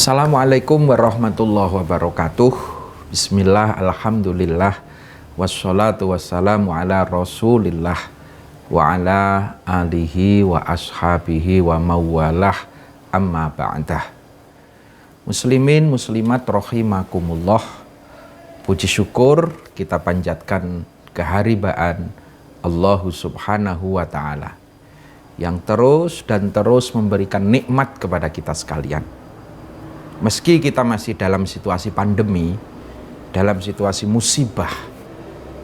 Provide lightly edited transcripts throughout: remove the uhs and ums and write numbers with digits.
Assalamualaikum warahmatullahi wabarakatuh. Bismillah, alhamdulillah, wassalatu wassalamu ala rasulillah wa ala alihi wa ashabihi wa mawalah, amma ba'dah. Muslimin muslimat rahimakumullah, puji syukur kita panjatkan keharibaan Allah subhanahu wa ta'ala yang terus dan terus memberikan nikmat kepada kita sekalian. Meski kita masih dalam situasi pandemi, dalam situasi musibah,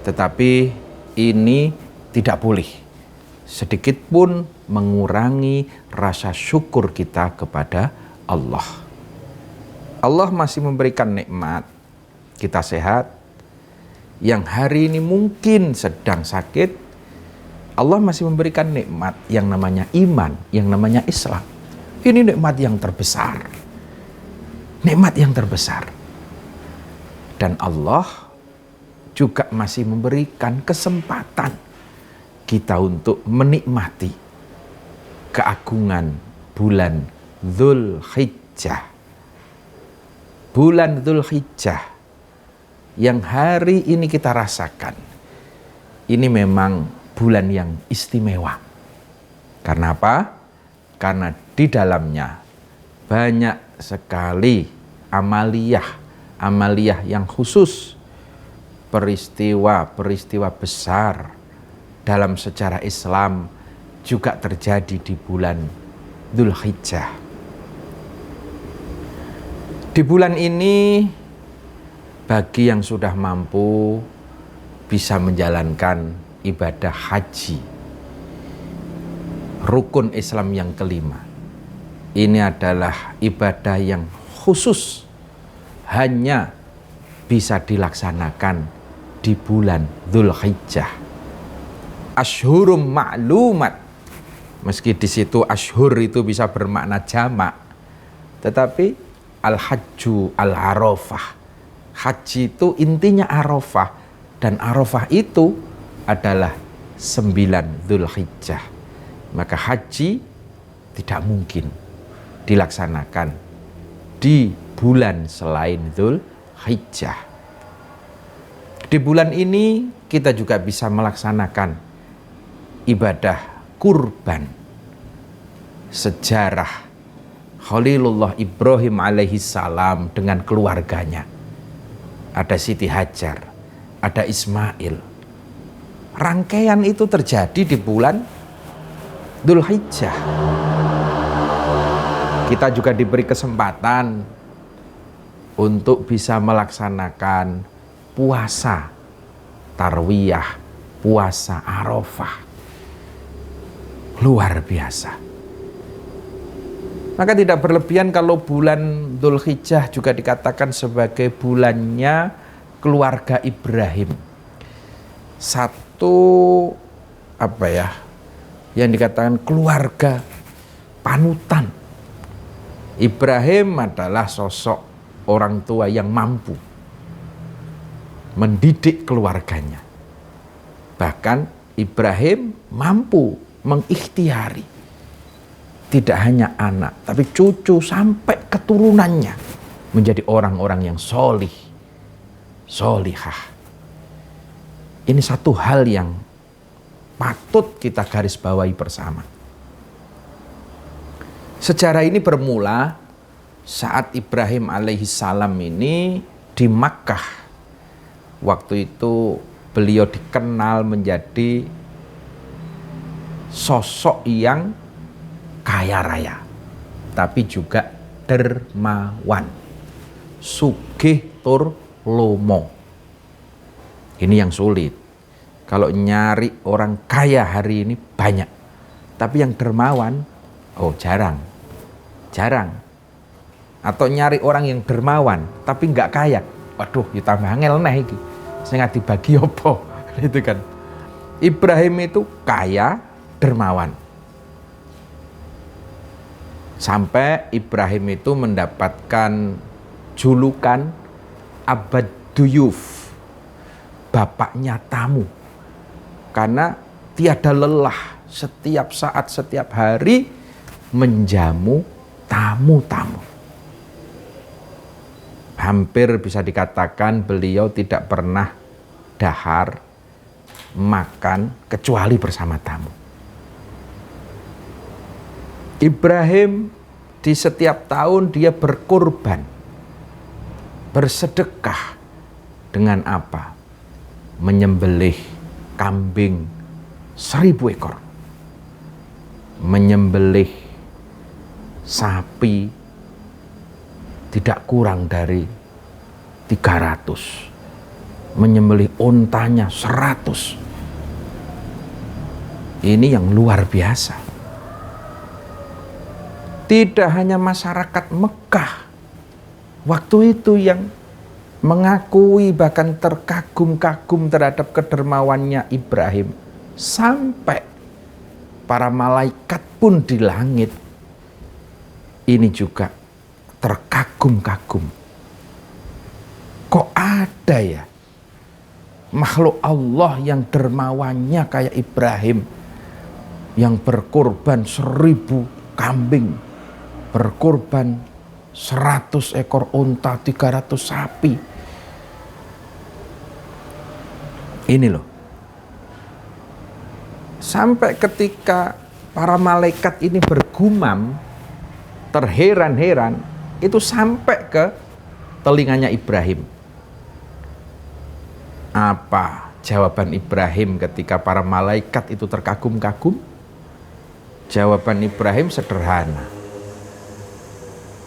tetapi ini tidak boleh sedikit pun mengurangi rasa syukur kita kepada Allah. Allah masih memberikan nikmat, kita sehat. Yang hari ini mungkin sedang sakit, Allah masih memberikan nikmat yang namanya iman, yang namanya Islam. Ini nikmat yang terbesar. Nikmat yang terbesar. Dan Allah juga masih memberikan kesempatan kita untuk menikmati keagungan bulan Dzulhijjah. Bulan Dzulhijjah yang hari ini kita rasakan. Ini memang bulan yang istimewa. Karena apa? Karena di dalamnya banyak sekali amaliyah yang khusus, peristiwa besar dalam sejarah Islam juga terjadi di bulan Dzulhijjah. Di bulan ini bagi yang sudah mampu bisa menjalankan ibadah haji, rukun Islam yang kelima. Ini adalah ibadah yang khusus hanya bisa dilaksanakan di bulan Dzulhijjah. Ashhurum ma'lumat. Meski di situ ashhur itu bisa bermakna jamak, tetapi al-hajju al-arafah. Haji itu intinya Arafah, dan Arafah itu adalah 9 Dzulhijjah. Maka haji tidak mungkin dilaksanakan di bulan selain Dzulhijjah. Di bulan ini kita juga bisa melaksanakan ibadah kurban. Sejarah Khalilullah Ibrahim alaihi salam dengan keluarganya. Ada Siti Hajar, ada Ismail. Rangkaian itu terjadi di bulan Dzulhijjah. Kita juga diberi kesempatan untuk bisa melaksanakan puasa tarwiyah, puasa Arafah. Luar biasa. Maka tidak berlebihan kalau bulan Dzulhijjah juga dikatakan sebagai bulannya keluarga Ibrahim. Satu yang dikatakan keluarga panutan. Ibrahim adalah sosok orang tua yang mampu mendidik keluarganya. Bahkan Ibrahim mampu mengikhtiari tidak hanya anak, tapi cucu sampai keturunannya menjadi orang-orang yang solihah. Ini satu hal yang patut kita garis bawahi bersama. Sejarah ini bermula saat Ibrahim alaihissalam ini di Makkah. Waktu itu beliau dikenal menjadi sosok yang kaya raya, tapi juga dermawan, sugih tur lomo. Ini yang sulit. Kalau nyari orang kaya hari ini banyak, tapi yang dermawan, jarang. Atau nyari orang yang dermawan tapi nggak kaya, waduh, ya tambah angel neh iki. Sing dibagi apa? Itu kan. Ibrahim itu kaya, dermawan. Sampai Ibrahim itu mendapatkan julukan Abad Duyuf, bapaknya tamu. Karena tiada lelah, setiap saat, setiap hari menjamu tamu-tamu. Hampir bisa dikatakan beliau tidak pernah dahar makan kecuali bersama tamu. Ibrahim di setiap tahun dia berkurban, bersedekah dengan apa? Menyembelih kambing 1000 ekor, menyembelih sapi tidak kurang dari 300, menyembelih untanya 100. Ini yang luar biasa. Tidak hanya masyarakat Mekah waktu itu yang mengakui, bahkan terkagum-kagum terhadap kedermawannya Ibrahim, sampai para malaikat pun di langit ini juga terkagum-kagum. Kok ada ya makhluk Allah yang dermawannya kayak Ibrahim, yang berkorban 1000 kambing, berkorban 100 ekor unta, 300 sapi. Ini loh. Sampai ketika para malaikat ini bergumam, terheran-heran, itu sampai ke telinganya Ibrahim. Apa jawaban Ibrahim ketika para malaikat itu terkagum-kagum? Jawaban Ibrahim sederhana.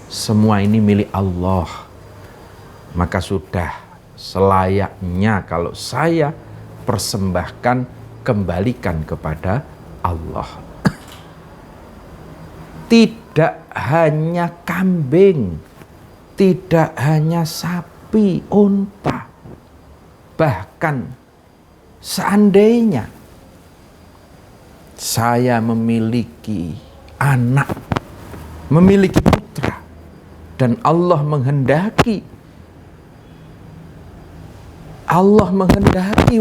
Semua ini milik Allah. Maka sudah selayaknya kalau saya persembahkan, kembalikan kepada Allah. Tidak hanya kambing, tidak hanya sapi, unta, bahkan seandainya saya memiliki anak, memiliki putra, dan Allah menghendaki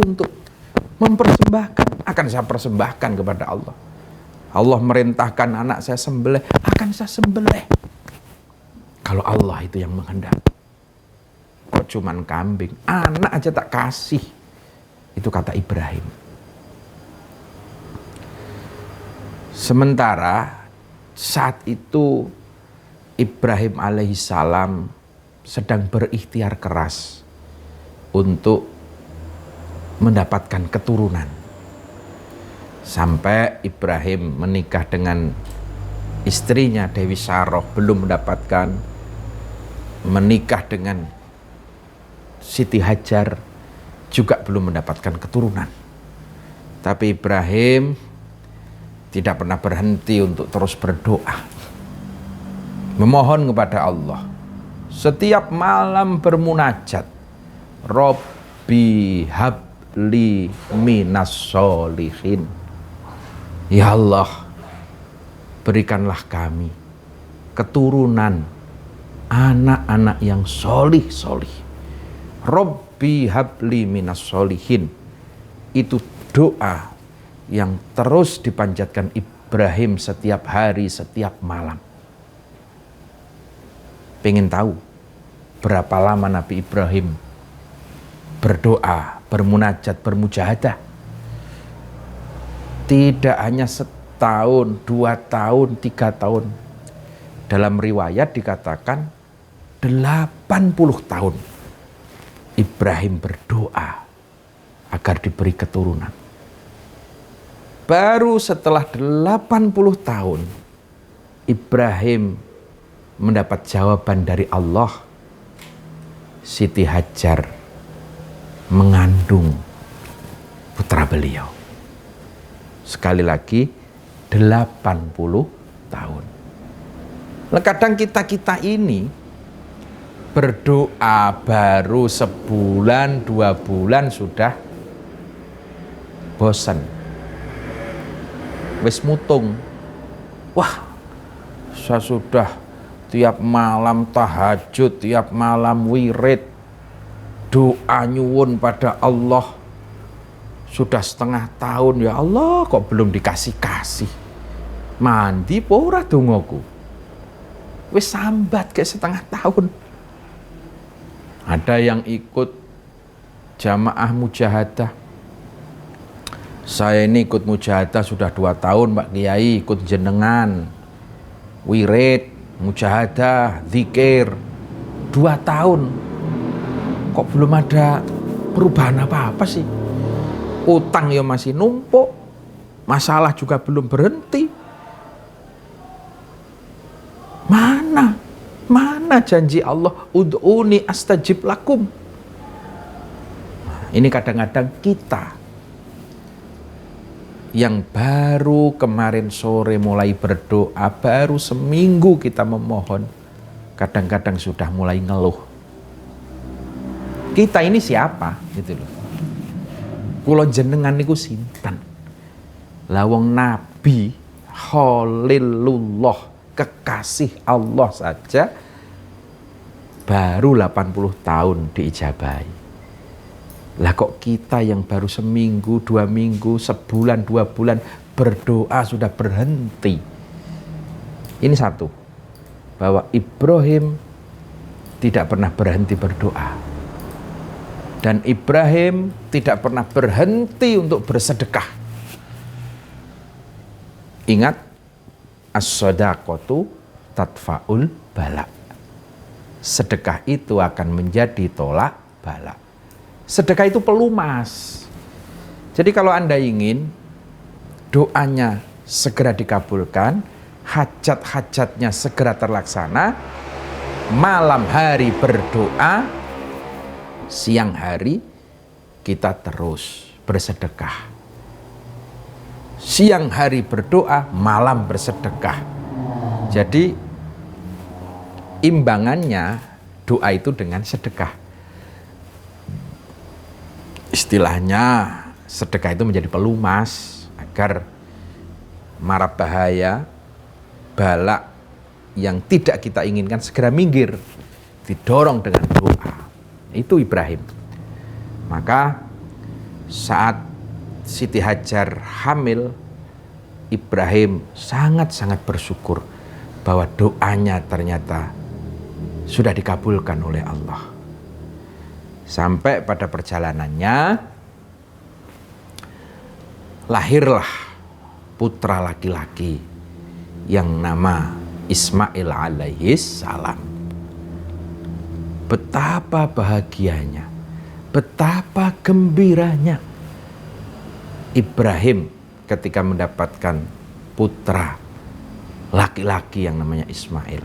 untuk mempersembahkan, akan saya persembahkan kepada Allah. Allah merintahkan anak saya sembelih, akan saya sembelih. Kalau Allah itu yang menghendaki. Kok cuman kambing, anak aja tak kasih. Itu kata Ibrahim. Sementara saat itu Ibrahim alaihissalam sedang berikhtiar keras untuk mendapatkan keturunan. Sampai Ibrahim menikah dengan istrinya Dewi Saroh, belum mendapatkan, menikah dengan Siti Hajar, juga belum mendapatkan keturunan. Tapi Ibrahim tidak pernah berhenti untuk terus berdoa, memohon kepada Allah. Setiap malam bermunajat, Robbi habli minas solihin. Ya Allah, berikanlah kami keturunan anak-anak yang solih. Robbi habli minas solihin. Itu doa yang terus dipanjatkan Ibrahim setiap hari, setiap malam. Pengen tahu berapa lama Nabi Ibrahim berdoa, bermunajat, bermujahadah? Tidak hanya setahun, 2 tahun, 3 tahun. Dalam riwayat dikatakan 80 tahun Ibrahim berdoa agar diberi keturunan. Baru setelah 80 tahun Ibrahim mendapat jawaban dari Allah. Siti Hajar mengandung putra beliau. Sekali lagi 80 tahun. Kadang kita ini berdoa baru sebulan 2 bulan sudah bosan, wis mutung. Wah, saya sudah tiap malam tahajud, tiap malam wirid, doa nyuwun pada Allah. Sudah setengah tahun, ya Allah kok belum dikasih-kasih. Mandi apa ora dongaku? Wis sambat ke setengah tahun. Ada yang ikut jamaah mujahadah. Saya ini ikut mujahadah sudah 2 tahun Pak Kiai, ikut jenengan. Wirid, mujahadah, zikir 2 tahun. Kok belum ada perubahan apa-apa sih? Utang ya masih numpuk, masalah juga belum berhenti. Mana janji Allah, ud'uni astajib lakum. Ini kadang-kadang kita yang baru kemarin sore mulai berdoa, baru seminggu kita memohon, kadang-kadang sudah mulai ngeluh. Kita ini siapa? Gitu loh. Kula jenengan niku sinten? Lah wong Nabi Khalilullah, kekasih Allah saja baru 80 tahun diijabahi. Lah kok kita yang baru seminggu, 2 minggu, sebulan, 2 bulan berdoa sudah berhenti. Ini satu, bahwa Ibrahim tidak pernah berhenti berdoa. Dan Ibrahim tidak pernah berhenti untuk bersedekah. Ingat, as-shadaqatu tadfa'ul bala. Sedekah itu akan menjadi tolak bala. Sedekah itu pelumas. Jadi kalau Anda ingin doanya segera dikabulkan, hajat-hajatnya segera terlaksana, malam hari berdoa, siang hari kita terus bersedekah. Siang hari berdoa, malam bersedekah. Jadi imbangannya doa itu dengan sedekah. Istilahnya sedekah itu menjadi pelumas agar mara bahaya, bala yang tidak kita inginkan segera minggir, didorong dengan doa. Itu Ibrahim. Maka saat Siti Hajar hamil, Ibrahim sangat-sangat bersyukur bahwa doanya ternyata sudah dikabulkan oleh Allah. Sampai pada perjalanannya lahirlah putra laki-laki yang nama Ismail alaihis salam. Betapa bahagianya, betapa gembiranya Ibrahim ketika mendapatkan putra laki-laki yang namanya Ismail.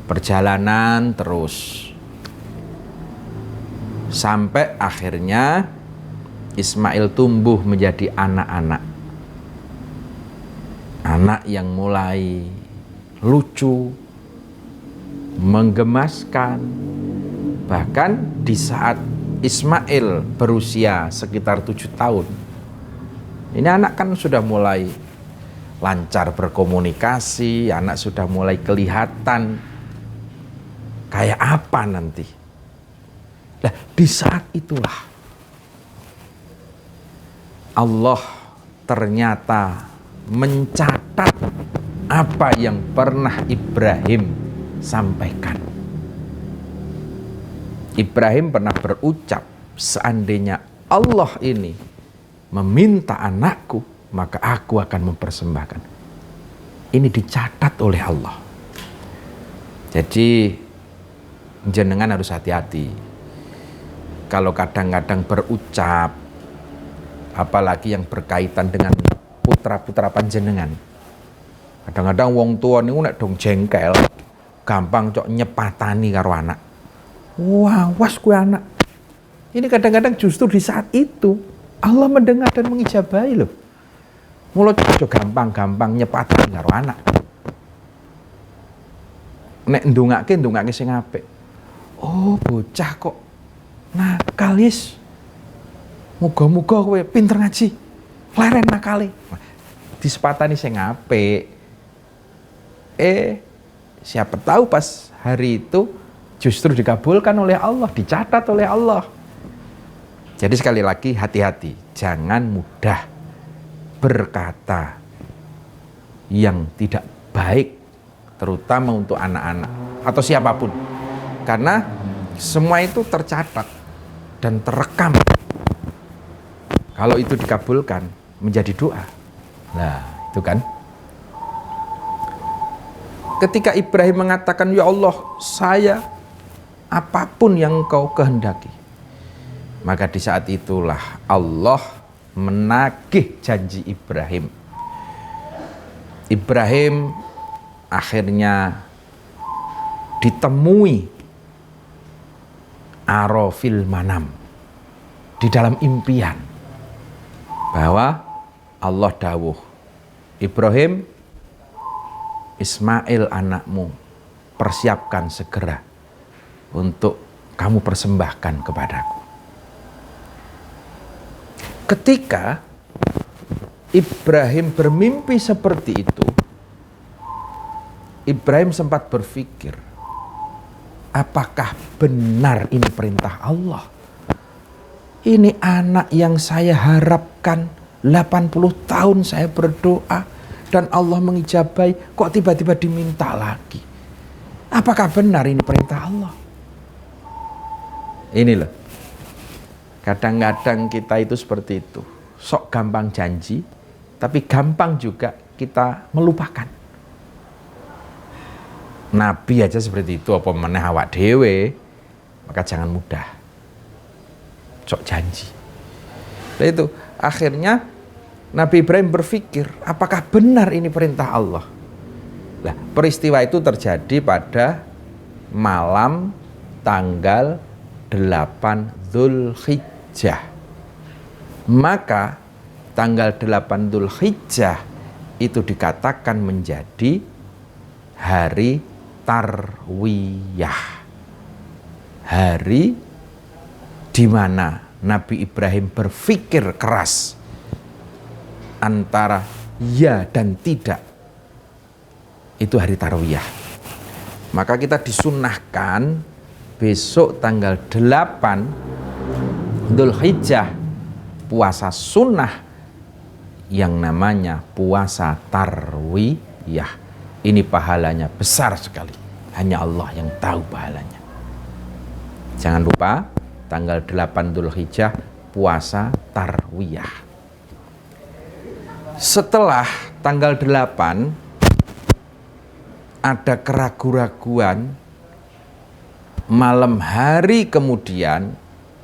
Perjalanan terus sampai akhirnya Ismail tumbuh menjadi anak-anak. Anak yang mulai lucu, menggemaskan. Bahkan di saat Ismail berusia sekitar 7 tahun, ini anak kan sudah mulai lancar berkomunikasi, anak sudah mulai kelihatan kayak apa nanti. Nah, di saat itulah Allah ternyata mencatat apa yang pernah Ibrahim sampaikan. Ibrahim pernah berucap, seandainya Allah ini meminta anakku, maka aku akan mempersembahkan. Ini dicatat oleh Allah. Jadi jenengan harus hati-hati. Kalau kadang-kadang berucap, apalagi yang berkaitan dengan putra-putra panjenengan. Kadang-kadang wong tua niku nek dong jengkel, gampang cok nyepatani karo anak. Wah, was ku anak. Ini kadang-kadang justru di saat itu Allah mendengar dan mengijabahi loh. Mulut cok gampang-gampang nyepatani karo anak. Nek ndongake sing apik. Oh, bocah kok nakal is. Muga-muga kowe pinter ngaji. Leren nakale. Disepatani sing apik. Siapa tahu pas hari itu justru dikabulkan oleh Allah, dicatat oleh Allah. Jadi sekali lagi hati-hati, jangan mudah berkata yang tidak baik, terutama untuk anak-anak atau siapapun. Karena Semua itu tercatat dan terekam. Kalau itu dikabulkan menjadi doa. Nah, itu kan. Ketika Ibrahim mengatakan, ya Allah, saya apapun yang Engkau kehendaki. Maka di saat itulah Allah menagih janji Ibrahim. Ibrahim akhirnya ditemui arafil manam, di dalam impian, bahwa Allah dawuh, Ibrahim, Ismail anakmu persiapkan segera untuk kamu persembahkan kepadaku. Ketika Ibrahim bermimpi seperti itu, Ibrahim sempat berpikir, apakah benar ini perintah Allah? Ini anak yang saya harapkan 80 tahun saya berdoa dan Allah mengijabai, kok tiba-tiba diminta lagi? Apakah benar ini perintah Allah? Ini loh, kadang-kadang kita itu seperti itu, sok gampang janji, tapi gampang juga kita melupakan. Nabi aja seperti itu, apa meneh awak dhewe, maka jangan mudah sok janji. Nah itu akhirnya Nabi Ibrahim berpikir, apakah benar ini perintah Allah? Nah, peristiwa itu terjadi pada malam tanggal 8 Dzulhijjah. Maka tanggal 8 Dzulhijjah itu dikatakan menjadi hari Tarwiyah, hari di mana Nabi Ibrahim berpikir keras antara ya dan tidak. Itu hari Tarwiyah. Maka kita disunnahkan besok tanggal 8 Dzulhijjah puasa sunnah yang namanya puasa Tarwiyah. Ini pahalanya besar sekali. Hanya Allah yang tahu pahalanya. Jangan lupa tanggal 8 Dzulhijjah puasa Tarwiyah. Setelah tanggal 8 ada keraguan-raguan, malam hari kemudian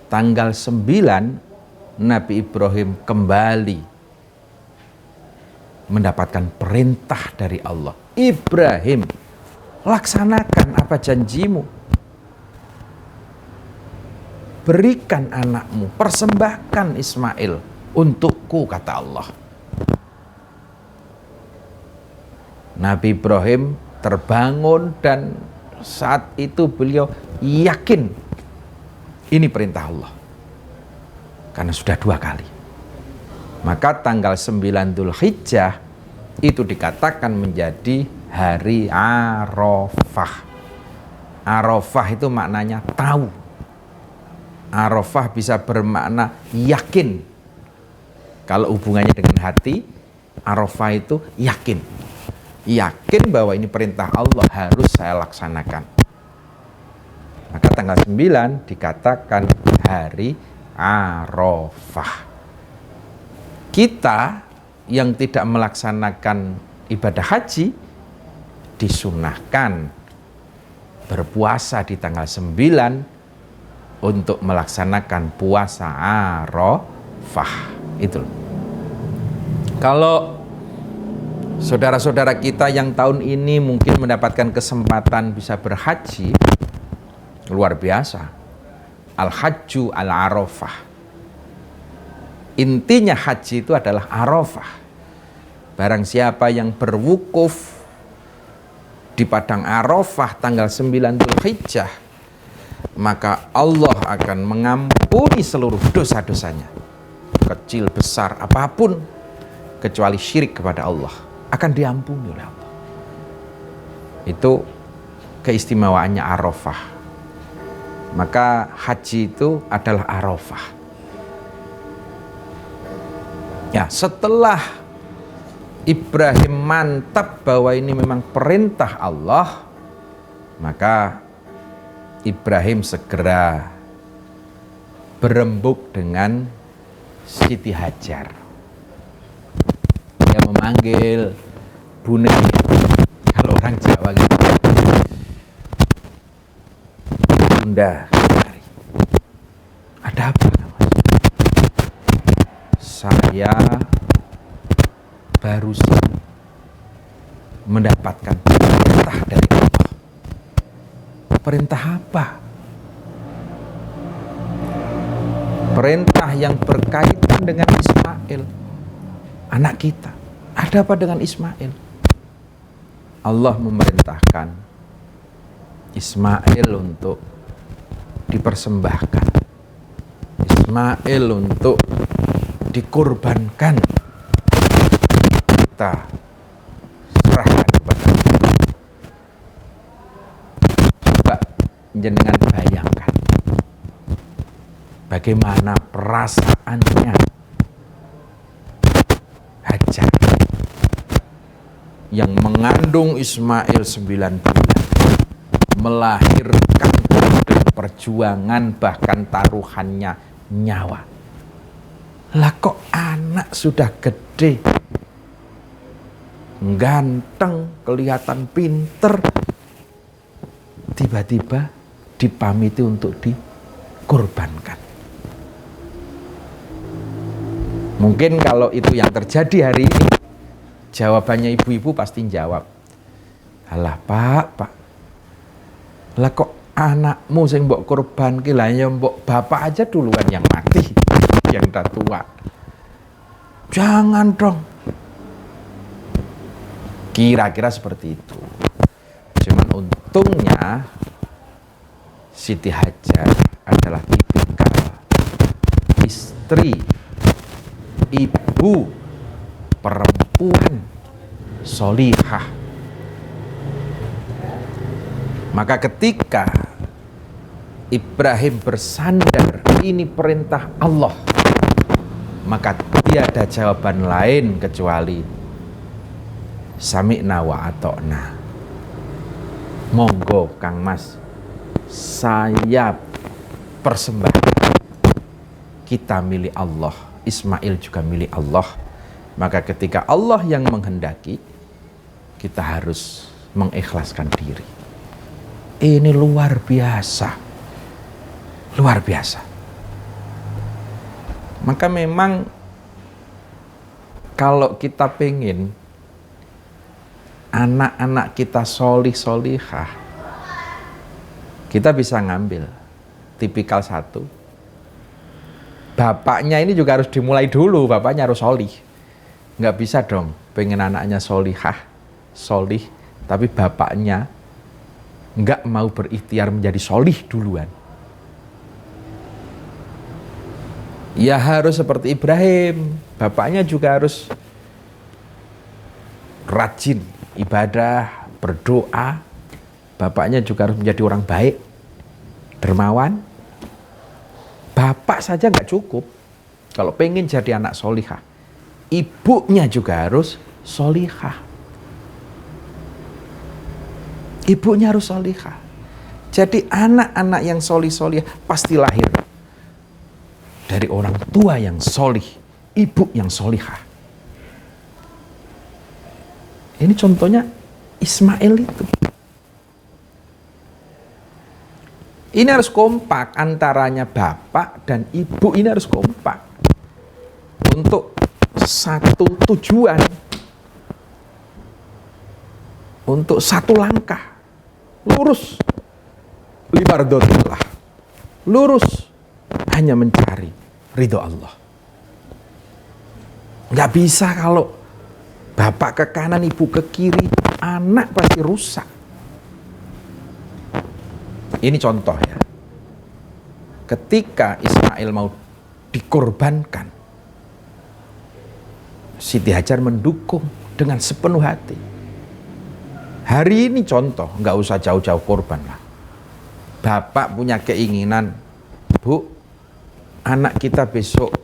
tanggal 9 Nabi Ibrahim kembali mendapatkan perintah dari Allah. Ibrahim, laksanakan apa janjimu. Berikan anakmu, persembahkan Ismail untukku, kata Allah. Nabi Ibrahim terbangun dan saat itu beliau yakin ini perintah Allah. Karena sudah 2 kali. Maka tanggal 9 Dzulhijjah itu dikatakan menjadi hari Arafah. Arafah itu maknanya tahu. Arafah bisa bermakna yakin. Kalau hubungannya dengan hati, Arafah itu yakin. Yakin bahwa ini perintah Allah harus saya laksanakan. Maka tanggal 9 dikatakan hari Arafah. Kita yang tidak melaksanakan ibadah haji disunahkan berpuasa di tanggal 9 untuk melaksanakan puasa Arafah. Itu. Kalau saudara-saudara kita yang tahun ini mungkin mendapatkan kesempatan bisa berhaji, luar biasa. Al-Hajju al-Arafah. Intinya haji itu adalah Arafah. Barang siapa yang berwukuf di padang Arafah tanggal 9 Dzulhijjah, maka Allah akan mengampuni seluruh dosa-dosanya. Kecil, besar, apapun, kecuali syirik kepada Allah, akan diampuni oleh Allah. Itu keistimewaannya Arafah. Maka haji itu adalah Arafah. Ya, setelah Ibrahim mantap bahwa ini memang perintah Allah, maka Ibrahim segera berembuk dengan Siti Hajar. Dia memanggil Bune, kalau orang Jawa gitu. Bunda, mari. Ada apa, Mas? Saya barusan mendapatkan perintah dari Allah. Perintah apa? Perintah yang berkaitan dengan Ismail, anak kita. Ada apa dengan Ismail? Allah memerintahkan Ismail untuk dipersembahkan, Ismail untuk dikorbankan. Kita serahkan kepada Allah. Coba jenengan bayangkan bagaimana perasaannya Hajar yang mengandung Ismail 9 bulan, melahirkan dengan perjuangan bahkan taruhannya nyawa. Lah kok anak sudah gede, ganteng, kelihatan pinter, tiba-tiba dipamiti untuk dikorbankan. Mungkin kalau itu yang terjadi hari ini, jawabannya ibu-ibu pasti jawab, alah pak, lah kok anakmu sing mbok korban ki, lah ya mbok bapak aja duluan yang mati, yang udah tua. Jangan dong. Kira-kira seperti itu. Cuman untungnya Siti Hajar adalah tipikal istri, ibu, perempuan solihah. Maka ketika Ibrahim bersandar ini perintah Allah, maka tiada jawaban lain kecuali sami'na wa ata'na. Monggo Kang Mas, saya persembahkan. Kita milik Allah, Ismail juga milik Allah. Maka ketika Allah yang menghendaki, kita harus mengikhlaskan diri. Ini luar biasa. Luar biasa. Maka memang kalau kita pengen anak-anak kita solih-solihah, kita bisa ngambil tipikal satu. Bapaknya ini juga harus dimulai dulu, bapaknya harus solih. Nggak bisa dong pengen anaknya solihah, solih, tapi bapaknya nggak mau berikhtiar menjadi solih duluan. Ya harus seperti Ibrahim, bapaknya juga harus rajin ibadah, berdoa. Bapaknya juga harus menjadi orang baik, dermawan. Bapak saja nggak cukup kalau pengen jadi anak solihah. Ibunya juga harus solihah. Ibunya harus solihah. Jadi anak-anak yang solih-solihah pasti lahir dari orang tua yang solih, ibu yang solihah. Ini contohnya Ismail itu. Ini harus kompak antaranya bapak dan ibu, ini harus kompak untuk satu tujuan, untuk satu langkah, lurus limardotillah, lurus hanya mencari ridho Allah. Nggak bisa kalau bapak ke kanan, ibu ke kiri, anak pasti rusak. Ini contoh ya. Ketika Ismail mau dikorbankan, Siti Hajar mendukung dengan sepenuh hati. Hari ini contoh, nggak usah jauh-jauh korban lah. Bapak punya keinginan, Bu, anak kita besok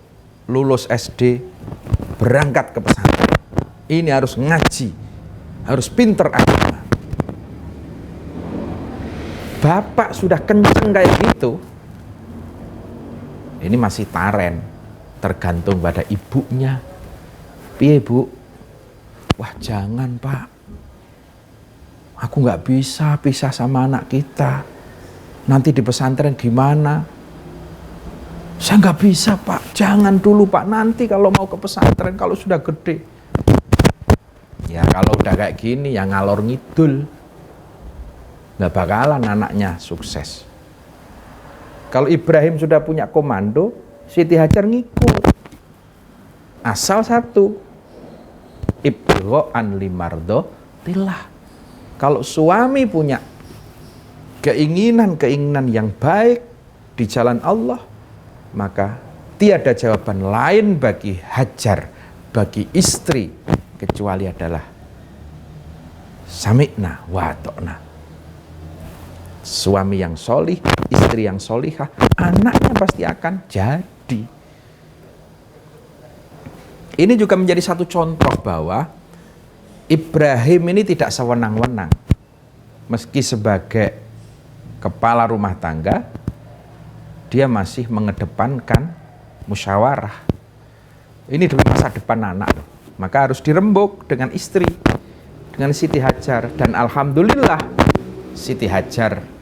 lulus SD, berangkat ke pesantren. Ini harus ngaji, harus pinter agama. bapak sudah kenceng kayak gitu, ini masih taren, tergantung pada ibunya. Piye bu? Wah jangan pak, aku nggak bisa pisah sama anak kita, nanti di pesantren gimana? Saya nggak bisa pak, jangan dulu pak, nanti kalau mau ke pesantren kalau sudah gede. Ya kalau udah kayak gini ya ngalor ngidul, nggak bakalan anaknya sukses. Kalau Ibrahim sudah punya komando, Siti Hajar ngikut. Asal satu, ibtigho'an limardhatillah. Kalau suami punya keinginan yang baik di jalan Allah, maka tiada jawaban lain bagi Hajar, bagi istri, kecuali adalah sami'na wa ata'na. Suami yang solih, istri yang solihah, anaknya pasti akan jadi. Ini juga menjadi satu contoh bahwa Ibrahim ini tidak sewenang-wenang. Meski sebagai kepala rumah tangga, dia masih mengedepankan musyawarah. Ini demi masa depan anak, maka harus dirembuk dengan istri, dengan Siti Hajar. Dan alhamdulillah Siti Hajar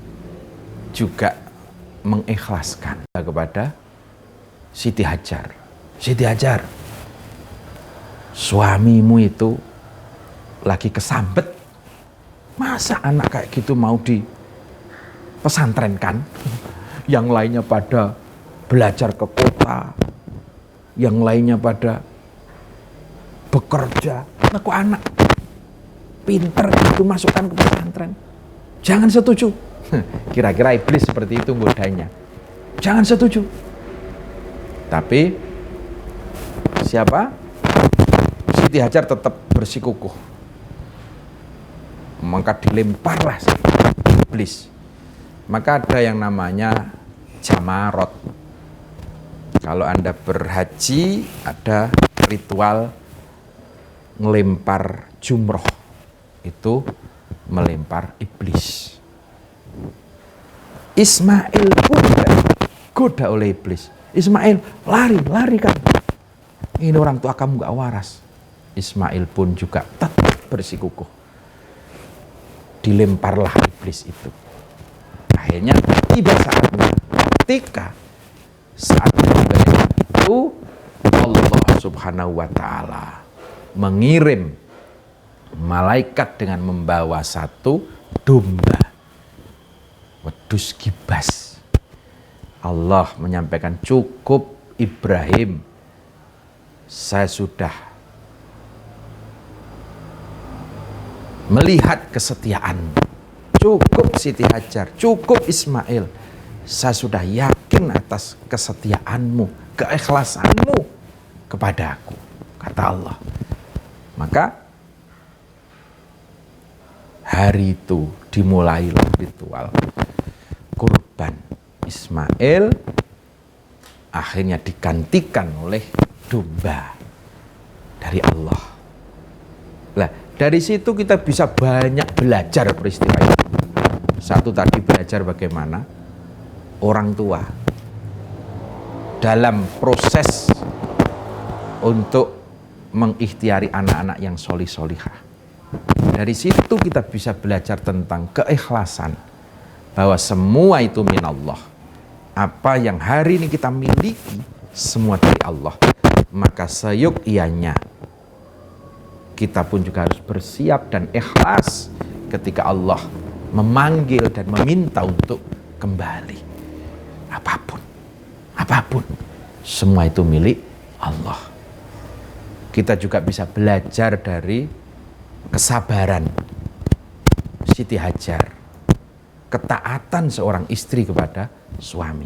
juga mengikhlaskan kepada Siti Hajar. Siti Hajar, suamimu itu lagi kesambet, masa anak kayak gitu mau dipesantrenkan? Yang lainnya pada belajar ke kota, yang lainnya pada bekerja, kok anak pinter itu masukkan ke pesantren? Jangan setuju. Kira-kira iblis seperti itu godanya. Jangan setuju. Tapi siapa? Siti Hajar tetap bersikukuh. Maka dilemparlah iblis. Maka ada yang namanya jamarot. Kalau Anda berhaji, ada ritual ngelempar jumroh. Itu melempar iblis. Ismail pun goda oleh iblis. Ismail, lari kan. Ini orang tua kamu gak waras. Ismail pun juga tetap bersikukuh. Dilemparlah iblis itu. Akhirnya tiba saatnya, ketika saat itu Allah Subhanahu wa ta'ala mengirim malaikat dengan membawa satu domba wedus gibas. Allah menyampaikan, cukup Ibrahim, saya sudah melihat kesetiaanmu. Cukup Siti Hajar, cukup Ismail, saya sudah yakin atas kesetiaanmu, keikhlasanmu kepada aku, kata Allah. Maka hari itu dimulailah ritual kurban Ismail, akhirnya digantikan oleh domba dari Allah. Nah, dari situ kita bisa banyak belajar peristiwa itu. Satu tadi belajar bagaimana orang tua dalam proses untuk mengikhtiari anak-anak yang solih-solihah. Dari situ kita bisa belajar tentang keikhlasan, bahwa semua itu minallah. Apa yang hari ini kita miliki semua dari Allah. Maka seyukianya kita pun juga harus bersiap dan ikhlas ketika Allah memanggil dan meminta untuk kembali. Apapun, semua itu milik Allah. Kita juga bisa belajar dari kesabaran Siti Hajar, ketaatan seorang istri kepada suami.